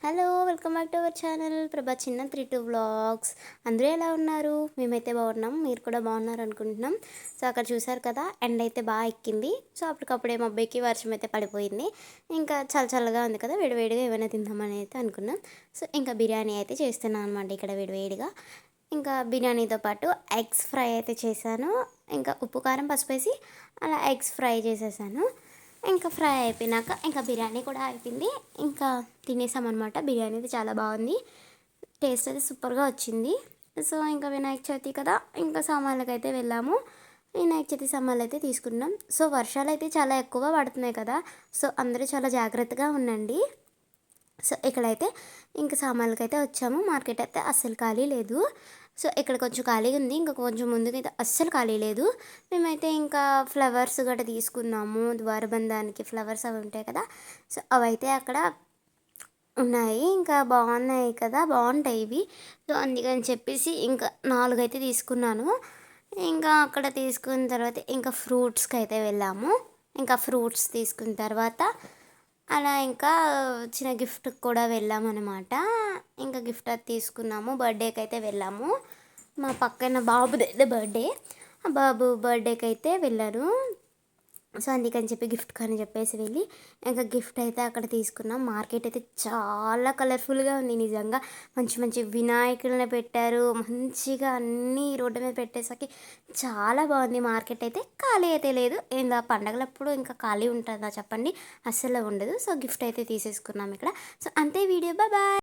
Hello welcome back to our channel ప్రభా చిన్న 32 vlogs. అందరూ ఎలా ఉన్నారు? మేమైతే బాగున్నాం, మీరు కూడా బాగున్నారు అనుకుంటున్నాం. సో అక్కడ చూసారు కదా, ఎండ అయితే బాగా ఎక్కింది. సో అప్పటికప్పుడే మా అబ్బాయికి వర్షం అయితే పడిపోయింది. ఇంకా చల్లగా ఉంది కదా, వేడివేడిగా ఏమైనా తిందామని అయితే అనుకున్నాం. సో ఇంకా బిర్యానీ అయితే చేస్తున్నాను అనమాట ఇక్కడ వేడివేడిగా. ఇంకా బిర్యానీతో పాటు ఎగ్స్ ఫ్రై అయితే చేశాను. ఇంకా ఉప్పు కారం పసుపు వేసి అలా ఎగ్స్ ఫ్రై చేసేసాను. ఇంకా ఫ్రై అయిపోయినాక ఇంకా బిర్యానీ కూడా అయిపోయింది. ఇంకా తినేసామన్నమాట. బిర్యానీ అయితే చాలా బాగుంది, టేస్ట్ అయితే సూపర్గా వచ్చింది. సో ఇంకా వినాయక చవితి కదా, ఇంకా సామాన్లకి అయితే వెళ్ళాము. వినాయక చవితి సామాన్లు అయితే తీసుకున్నాం. సో వర్షాలు అయితే చాలా ఎక్కువ పడుతున్నాయి కదా, సో అందరూ చాలా జాగ్రత్తగా ఉండండి. సో ఇక్కడైతే ఇంకా సామాన్లకైతే వచ్చాము. మార్కెట్ అయితే అస్సలు ఖాళీ లేదు. సో ఇక్కడ కొంచెం ఖాళీగా ఉంది, ఇంకా కొంచెం ముందుకైతే అస్సలు ఖాళీ లేదు. మేమైతే ఇంకా ఫ్లవర్స్ గట్రా తీసుకున్నాము. ద్వారబంధానికి ఫ్లవర్స్ అవి ఉంటాయి కదా, సో అవైతే అక్కడ ఉన్నాయి. ఇంకా బాగున్నాయి కదా, బాగుంటాయి ఇవి. సో అందుకని చెప్పేసి ఇంకా 4 అయితే తీసుకున్నాను. ఇంకా అక్కడ తీసుకున్న తర్వాత ఇంకా ఫ్రూట్స్కి అయితే వెళ్ళాము. ఇంకా ఫ్రూట్స్ తీసుకున్న తర్వాత అలా ఇంకా చిన్న గిఫ్ట్కి కూడా వెళ్ళామన్నమాట. ఇంకా గిఫ్ట్ అది తీసుకున్నాము. బర్త్డేకి అయితే వెళ్ళాము. మా పక్కన బాబుది బర్త్డే, ఆ బాబు బర్త్డేకి అయితే వెళ్ళాను. సో అందుకని చెప్పి గిఫ్ట్ కానీ చెప్పేసి వెళ్ళి ఇంకా గిఫ్ట్ అయితే అక్కడ తీసుకున్నాం. మార్కెట్ అయితే చాలా కలర్ఫుల్గా ఉంది నిజంగా. మంచి మంచి వినాయకులని పెట్టారు, మంచిగా అన్నీ రోడ్డు మీద పెట్టేసరికి చాలా బాగుంది. మార్కెట్ అయితే ఖాళీ అయితే లేదు. ఇంకా పండగలప్పుడు ఇంకా ఖాళీ ఉంటుందా చెప్పండి? అస్సలు ఉండదు. సో గిఫ్ట్ అయితే తీసేసుకున్నాం ఇక్కడ. సో అంతే వీడియో, బాయ్.